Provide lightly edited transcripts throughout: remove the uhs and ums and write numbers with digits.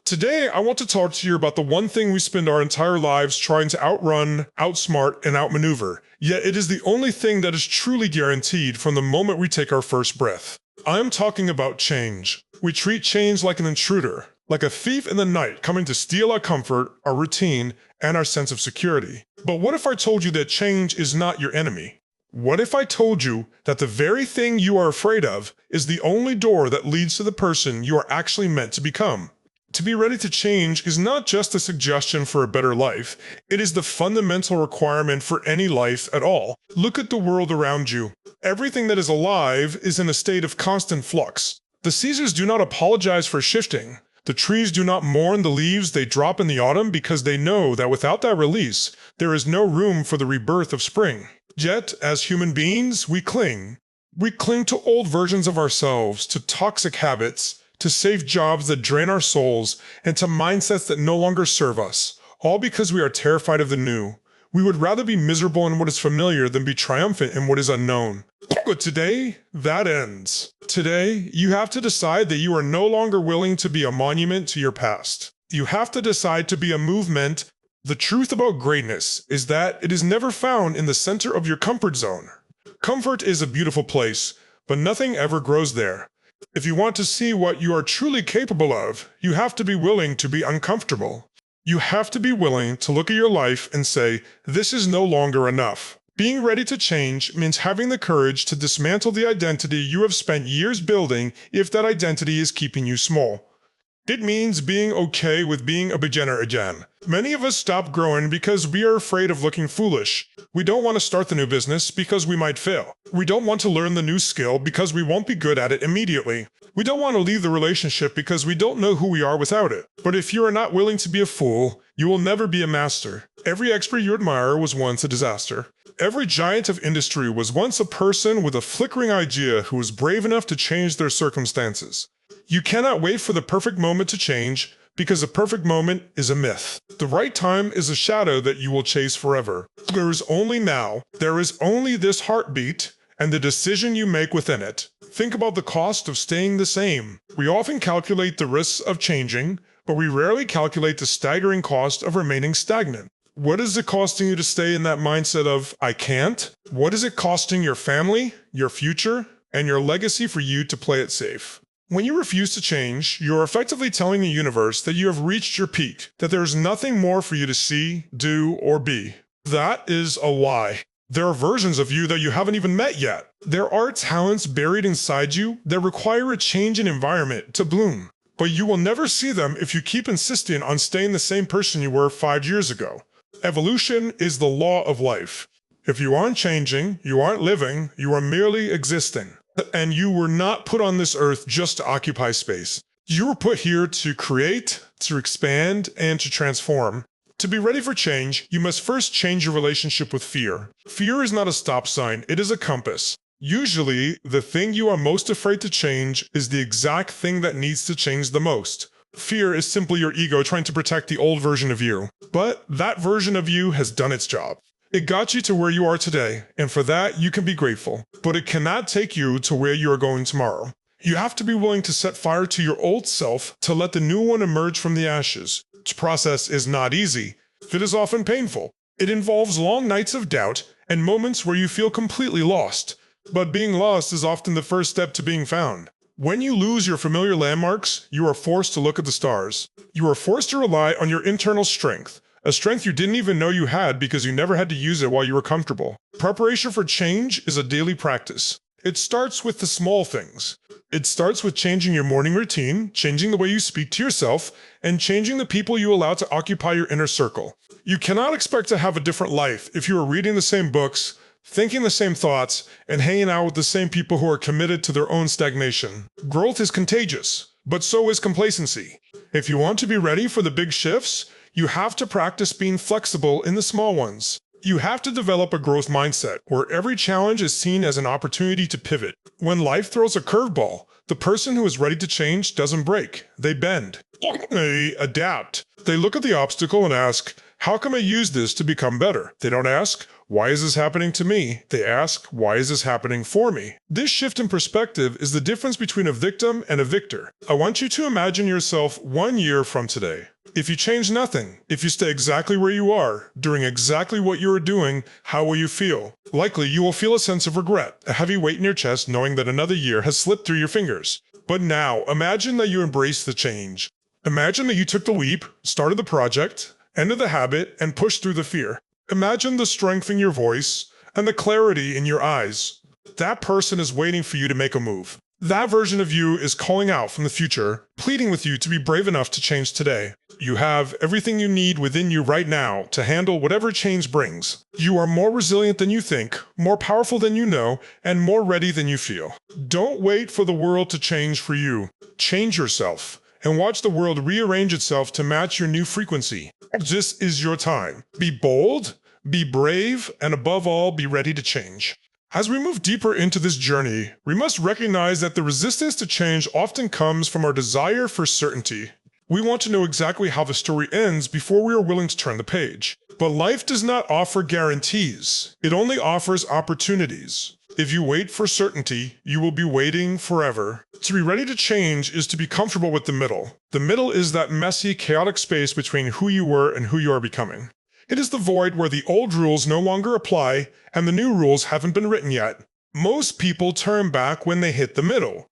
Today, I want to talk to you about the one thing we spend our entire lives trying to outrun, outsmart, and outmaneuver, yet it is the only thing that is truly guaranteed from the moment we take our first breath. I am talking about change. We treat change like an intruder, like a thief in the night coming to steal our comfort, our routine, and our sense of security. But what if I told you that change is not your enemy? What if I told you that the very thing you are afraid of is the only door that leads to the person you are actually meant to become? To be ready to change is not just a suggestion for a better life, it is the fundamental requirement for any life at all. Look at the world around you. Everything that is alive is in a state of constant flux. The seasons do not apologize for shifting. The trees do not mourn the leaves they drop in the autumn because they know that without that release, there is no room for the rebirth of spring. Yet, as human beings, we cling. We cling to old versions of ourselves, to toxic habits, to safe jobs that drain our souls, and to mindsets that no longer serve us, all because we are terrified of the new. We would rather be miserable in what is familiar than be triumphant in what is unknown. But today, that ends. Today, you have to decide that you are no longer willing to be a monument to your past. You have to decide to be a movement. The truth about greatness is that it is never found in the center of your comfort zone. Comfort is a beautiful place, but nothing ever grows there. If you want to see what you are truly capable of, you have to be willing to be uncomfortable. You have to be willing to look at your life and say, this is no longer enough. Being ready to change means having the courage to dismantle the identity you have spent years building if that identity is keeping you small. It means being okay with being a beginner again. Many of us stop growing because we are afraid of looking foolish. We don't want to start the new business because we might fail. We don't want to learn the new skill because we won't be good at it immediately. We don't want to leave the relationship because we don't know who we are without it. But if you are not willing to be a fool, you will never be a master. Every expert you admire was once a disaster. Every giant of industry was once a person with a flickering idea who was brave enough to change their circumstances. You cannot wait for the perfect moment to change, because a perfect moment is a myth. The right time is a shadow that you will chase forever. There is only now. There is only this heartbeat, and the decision you make within it. Think about the cost of staying the same. We often calculate the risks of changing, but we rarely calculate the staggering cost of remaining stagnant. What is it costing you to stay in that mindset of, I can't? What is it costing your family, your future, and your legacy for you to play it safe? When you refuse to change, you are effectively telling the universe that you have reached your peak, that there is nothing more for you to see, do, or be. That is a lie. There are versions of you that you haven't even met yet. There are talents buried inside you that require a change in environment to bloom. But you will never see them if you keep insisting on staying the same person you were 5 years ago. Evolution is the law of life. If you aren't changing, you aren't living, you are merely existing. And you were not put on this earth just to occupy space. You were put here to create, to expand, and to transform. To be ready for change, you must first change your relationship with fear. Fear is not a stop sign, it is a compass. Usually, the thing you are most afraid to change is the exact thing that needs to change the most. Fear is simply your ego trying to protect the old version of you. But that version of you has done its job. It got you to where you are today, and for that you can be grateful. But it cannot take you to where you are going tomorrow. You have to be willing to set fire to your old self to let the new one emerge from the ashes. This process is not easy. It is often painful. It involves long nights of doubt and moments where you feel completely lost. But being lost is often the first step to being found. When you lose your familiar landmarks, you are forced to look at the stars. You are forced to rely on your internal strength. A strength you didn't even know you had because you never had to use it while you were comfortable. Preparation for change is a daily practice. It starts with the small things. It starts with changing your morning routine, changing the way you speak to yourself, and changing the people you allow to occupy your inner circle. You cannot expect to have a different life if you are reading the same books, thinking the same thoughts, and hanging out with the same people who are committed to their own stagnation. Growth is contagious, but so is complacency. If you want to be ready for the big shifts, you have to practice being flexible in the small ones. You have to develop a growth mindset where every challenge is seen as an opportunity to pivot. When life throws a curveball, the person who is ready to change doesn't break, they bend. They adapt. They look at the obstacle and ask, How can I use this to become better? They don't ask, why is this happening to me? They ask, why is this happening for me? This shift in perspective is the difference between a victim and a victor. I want you to imagine yourself 1 year from today. If you change nothing, if you stay exactly where you are, doing exactly what you are doing, how will you feel? Likely you will feel a sense of regret, a heavy weight in your chest knowing that another year has slipped through your fingers. But now, imagine that you embrace the change. Imagine that you took the leap, started the project, ended the habit, and pushed through the fear. Imagine the strength in your voice and the clarity in your eyes. That person is waiting for you to make a move. That version of you is calling out from the future, pleading with you to be brave enough to change today. You have everything you need within you right now to handle whatever change brings. You are more resilient than you think, more powerful than you know, and more ready than you feel. Don't wait for the world to change for you. Change yourself, and watch the world rearrange itself to match your new frequency. This is your time. Be bold, be brave, and above all, be ready to change. As we move deeper into this journey, we must recognize that the resistance to change often comes from our desire for certainty. We want to know exactly how the story ends before we are willing to turn the page. But life does not offer guarantees. It only offers opportunities. If you wait for certainty, you will be waiting forever. To be ready to change is to be comfortable with the middle. The middle is that messy, chaotic space between who you were and who you are becoming. It is the void where the old rules no longer apply and the new rules haven't been written yet. Most people turn back when they hit the middle.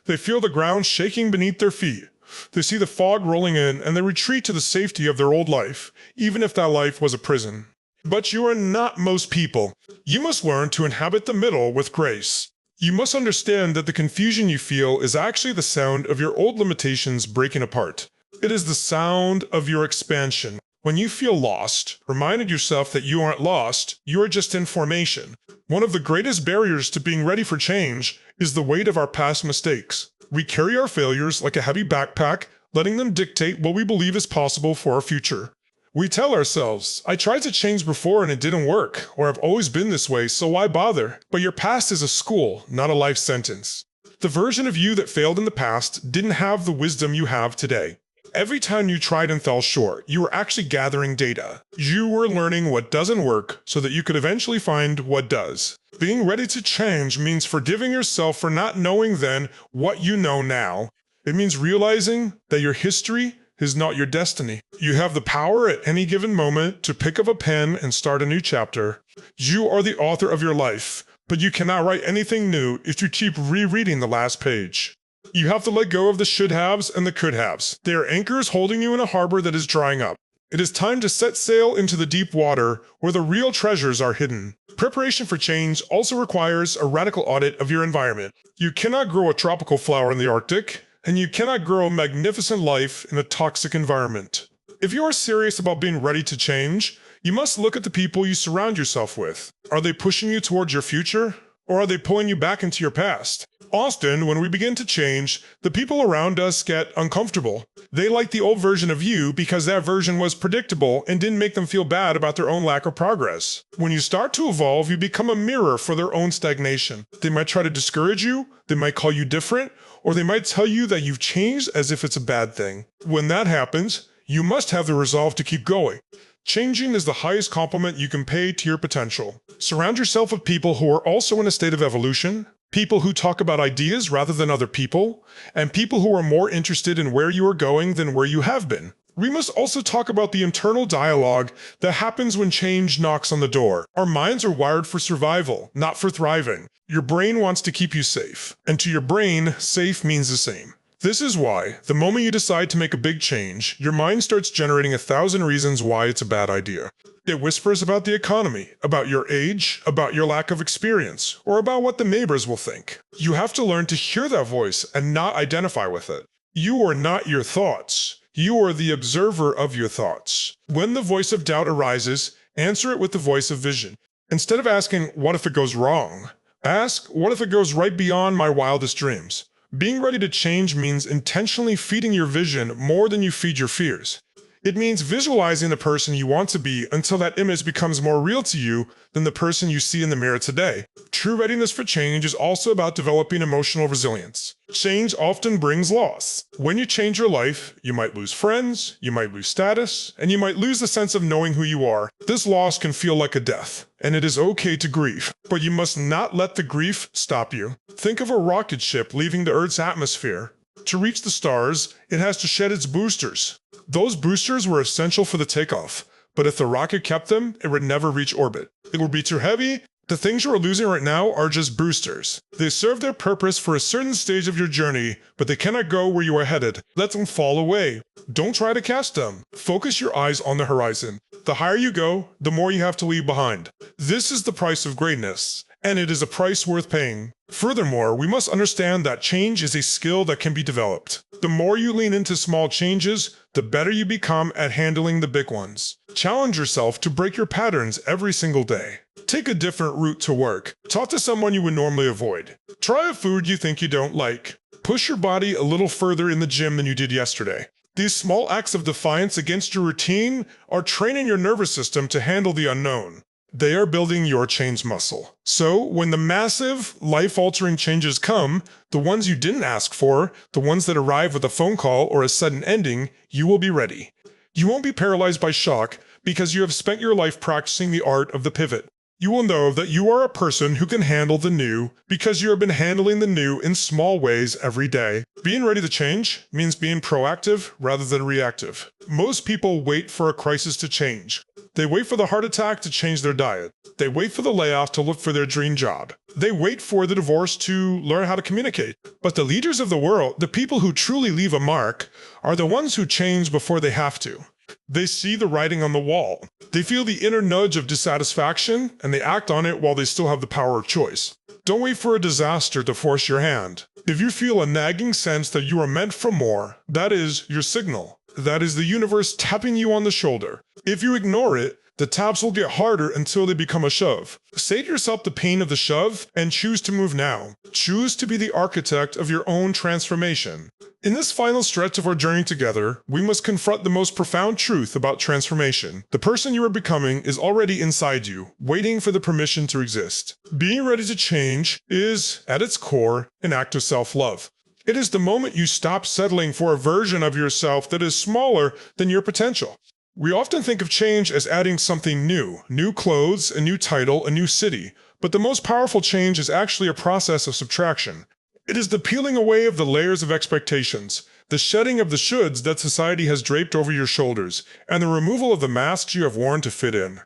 They feel the ground shaking beneath their feet. They see the fog rolling in and they retreat to the safety of their old life, even if that life was a prison. But you are not most people. You must learn to inhabit the middle with grace. You must understand that the confusion you feel is actually the sound of your old limitations breaking apart. It is the sound of your expansion. When you feel lost, remind yourself that you aren't lost, you are just in formation. One of the greatest barriers to being ready for change is the weight of our past mistakes. We carry our failures like a heavy backpack, letting them dictate what we believe is possible for our future. We tell ourselves, I tried to change before and it didn't work, or I've always been this way, so why bother? But your past is a school, not a life sentence. The version of you that failed in the past didn't have the wisdom you have today. Every time you tried and fell short, you were actually gathering data. You were learning what doesn't work so that you could eventually find what does. Being ready to change means forgiving yourself for not knowing then what you know now. It means realizing that your history is not your destiny. You have the power at any given moment to pick up a pen and start a new chapter. You are the author of your life, but you cannot write anything new if you keep rereading the last page. You have to let go of the should-haves and the could-haves. They are anchors holding you in a harbor that is drying up. It is time to set sail into the deep water where the real treasures are hidden. Preparation for change also requires a radical audit of your environment. You cannot grow a tropical flower in the Arctic, and you cannot grow a magnificent life in a toxic environment. If you are serious about being ready to change, you must look at the people you surround yourself with. Are they pushing you towards your future, or are they pulling you back into your past? Often, when we begin to change, the people around us get uncomfortable. They like the old version of you because that version was predictable and didn't make them feel bad about their own lack of progress. When you start to evolve, you become a mirror for their own stagnation. They might try to discourage you, they might call you different, or they might tell you that you've changed as if it's a bad thing. When that happens, you must have the resolve to keep going. Changing is the highest compliment you can pay to your potential. Surround yourself with people who are also in a state of evolution, people who talk about ideas rather than other people, and people who are more interested in where you are going than where you have been. We must also talk about the internal dialogue that happens when change knocks on the door. Our minds are wired for survival, not for thriving. Your brain wants to keep you safe, and to your brain, safe means the same. This is why, the moment you decide to make a big change, your mind starts generating 1,000 reasons why it's a bad idea. It whispers about the economy, about your age, about your lack of experience, or about what the neighbors will think. You have to learn to hear that voice and not identify with it. You are not your thoughts. You are the observer of your thoughts. When the voice of doubt arises, answer it with the voice of vision. Instead of asking, what if it goes wrong? Ask, what if it goes right beyond my wildest dreams? Being ready to change means intentionally feeding your vision more than you feed your fears. It means visualizing the person you want to be until that image becomes more real to you than the person you see in the mirror today. True readiness for change is also about developing emotional resilience. Change often brings loss. When you change your life, you might lose friends, you might lose status, and you might lose the sense of knowing who you are. This loss can feel like a death, and it is okay to grieve, but you must not let the grief stop you. Think of a rocket ship leaving the Earth's atmosphere. To reach the stars, it has to shed its boosters. Those boosters were essential for the takeoff, but if the rocket kept them, it would never reach orbit. It would be too heavy. The things you are losing right now are just boosters. They serve their purpose for a certain stage of your journey, but they cannot go where you are headed. Let them fall away. Don't try to catch them. Focus your eyes on the horizon. The higher you go, the more you have to leave behind. This is the price of greatness, and it is a price worth paying. Furthermore, we must understand that change is a skill that can be developed. The more you lean into small changes, the better you become at handling the big ones. Challenge yourself to break your patterns every single day. Take a different route to work. Talk to someone you would normally avoid. Try a food you think you don't like. Push your body a little further in the gym than you did yesterday. These small acts of defiance against your routine are training your nervous system to handle the unknown. They are building your change muscle. So when the massive, life-altering changes come, the ones you didn't ask for, the ones that arrive with a phone call or a sudden ending, you will be ready. You won't be paralyzed by shock because you have spent your life practicing the art of the pivot. You will know that you are a person who can handle the new because you have been handling the new in small ways every day. Being ready to change means being proactive rather than reactive. Most people wait for a crisis to change. They wait for the heart attack to change their diet. They wait for the layoff to look for their dream job. They wait for the divorce to learn how to communicate. But the leaders of the world, the people who truly leave a mark, are the ones who change before they have to. They see the writing on the wall. They feel the inner nudge of dissatisfaction, and they act on it while they still have the power of choice. Don't wait for a disaster to force your hand. If you feel a nagging sense that you are meant for more, that is your signal. That is the universe tapping you on the shoulder. If you ignore it, the taps will get harder until they become a shove. Say to yourself the pain of the shove and choose to move now. Choose to be the architect of your own transformation. In this final stretch of our journey together, we must confront the most profound truth about transformation. The person you are becoming is already inside you, waiting for the permission to exist. Being ready to change is, at its core, an act of self-love. It is the moment you stop settling for a version of yourself that is smaller than your potential. We often think of change as adding something new clothes, a new title, a new city, but the most powerful change is actually a process of subtraction. It is the peeling away of the layers of expectations, the shedding of the shoulds that society has draped over your shoulders, and the removal of the masks you have worn to fit in.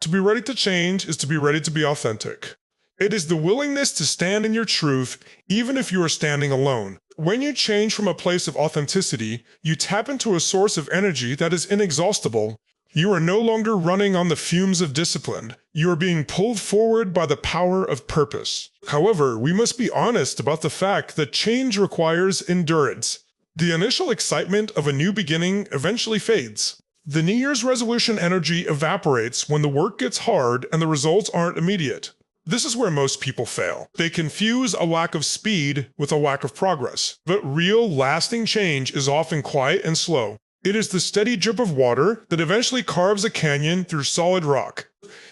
To be ready to change is to be ready to be authentic. It is the willingness to stand in your truth, even if you are standing alone. When you change from a place of authenticity, you tap into a source of energy that is inexhaustible. You are no longer running on the fumes of discipline. You are being pulled forward by the power of purpose. However, we must be honest about the fact that change requires endurance. The initial excitement of a new beginning eventually fades. The New Year's resolution energy evaporates when the work gets hard and the results aren't immediate. This is where most people fail. They confuse a lack of speed with a lack of progress. But real, lasting change is often quiet and slow. It is the steady drip of water that eventually carves a canyon through solid rock.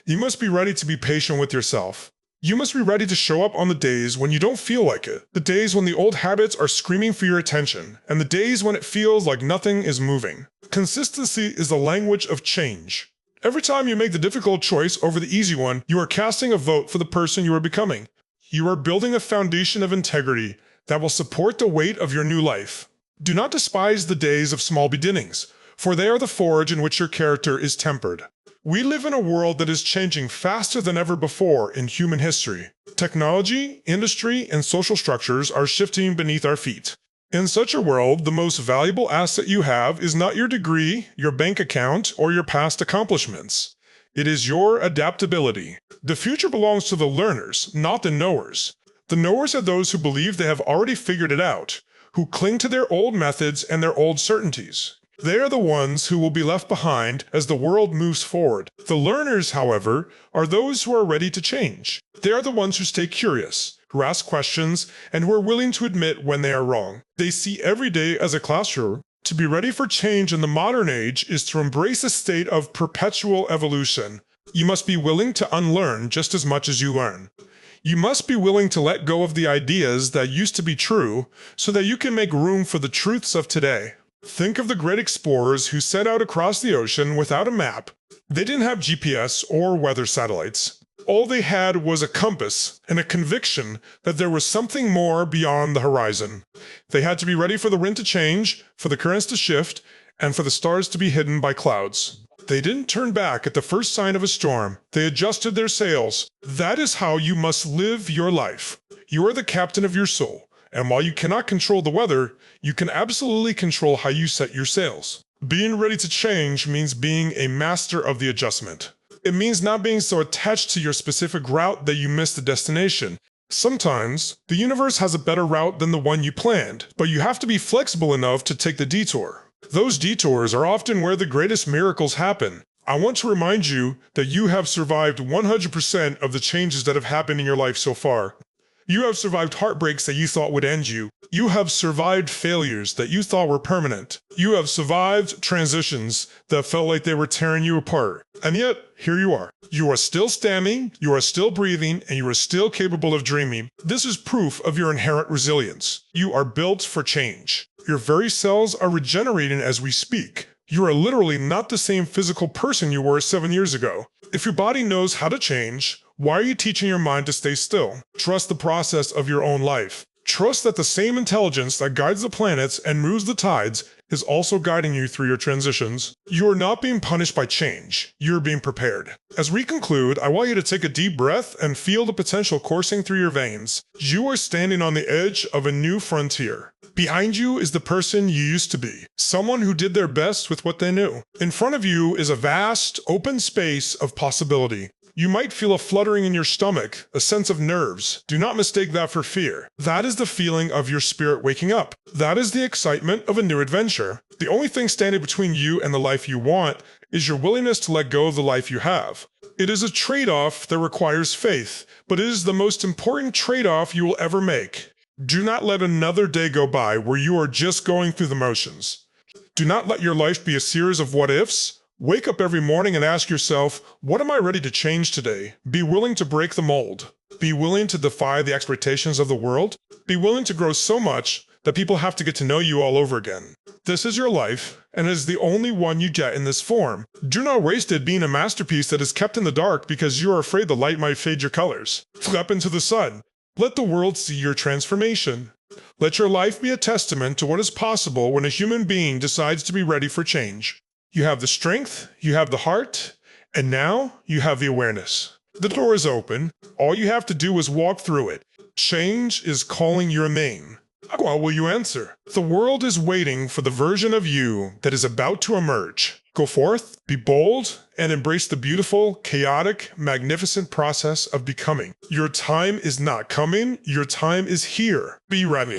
You must be ready to be patient with yourself. You must be ready to show up on the days when you don't feel like it. The days when the old habits are screaming for your attention, and the days when it feels like nothing is moving. Consistency is the language of change. Every time you make the difficult choice over the easy one, you are casting a vote for the person you are becoming. You are building a foundation of integrity that will support the weight of your new life. Do not despise the days of small beginnings, for they are the forge in which your character is tempered. We live in a world that is changing faster than ever before in human history. Technology, industry, and social structures are shifting beneath our feet. In such a world, the most valuable asset you have is not your degree, your bank account, or your past accomplishments. It is your adaptability. The future belongs to the learners, not the knowers. The knowers are those who believe they have already figured it out, who cling to their old methods and their old certainties. They are the ones who will be left behind as the world moves forward. The learners, however, are those who are ready to change. They are the ones who stay curious, who ask questions, and who are willing to admit when they are wrong. They see every day as a classroom, To be ready for change in the modern age is to embrace a state of perpetual evolution. You must be willing to unlearn just as much as you learn. You must be willing to let go of the ideas that used to be true so that you can make room for the truths of today. Think of the great explorers who set out across the ocean without a map. They didn't have GPS or weather satellites. All they had was a compass and a conviction that there was something more beyond the horizon. They had to be ready for the wind to change, for the currents to shift, and for the stars to be hidden by clouds. They didn't turn back at the first sign of a storm. They adjusted their sails. That is how you must live your life. You are the captain of your soul, and while you cannot control the weather, you can absolutely control how you set your sails. Being ready to change means being a master of the adjustment. It means not being so attached to your specific route that you miss the destination. Sometimes, the universe has a better route than the one you planned, but you have to be flexible enough to take the detour. Those detours are often where the greatest miracles happen. I want to remind you that you have survived 100% of the changes that have happened in your life so far. You have survived heartbreaks that you thought would end you. You have survived failures that you thought were permanent. You have survived transitions that felt like they were tearing you apart. And yet, here you are. You are still standing, you are still breathing, and you are still capable of dreaming. This is proof of your inherent resilience. You are built for change. Your very cells are regenerating as we speak. You are literally not the same physical person you were 7 years ago. If your body knows how to change, why are you teaching your mind to stay still? Trust the process of your own life. Trust that the same intelligence that guides the planets and moves the tides is also guiding you through your transitions. You are not being punished by change. You are being prepared. As we conclude, I want you to take a deep breath and feel the potential coursing through your veins. You are standing on the edge of a new frontier. Behind you is the person you used to be, someone who did their best with what they knew. In front of you is a vast, open space of possibility. You might feel a fluttering in your stomach, a sense of nerves. Do not mistake that for fear. That is the feeling of your spirit waking up. That is the excitement of a new adventure. The only thing standing between you and the life you want is your willingness to let go of the life you have. It is a trade-off that requires faith, but it is the most important trade-off you will ever make. Do not let another day go by where you are just going through the motions. Do not let your life be a series of what-ifs. Wake up every morning and ask yourself, what am I ready to change today? Be willing to break the mold. Be willing to defy the expectations of the world. Be willing to grow so much that people have to get to know you all over again. This is your life, and it is the only one you get in this form. Do not waste it being a masterpiece that is kept in the dark because you are afraid the light might fade your colors. Step into the sun. Let the world see your transformation. Let your life be a testament to what is possible when a human being decides to be ready for change. You have the strength, you have the heart, and now you have the awareness. The door is open. All you have to do is walk through it. Change is calling your name. What will you answer? The world is waiting for the version of you that is about to emerge. Go forth, be bold, and embrace the beautiful, chaotic, magnificent process of becoming. Your time is not coming, your time is here. Be ready.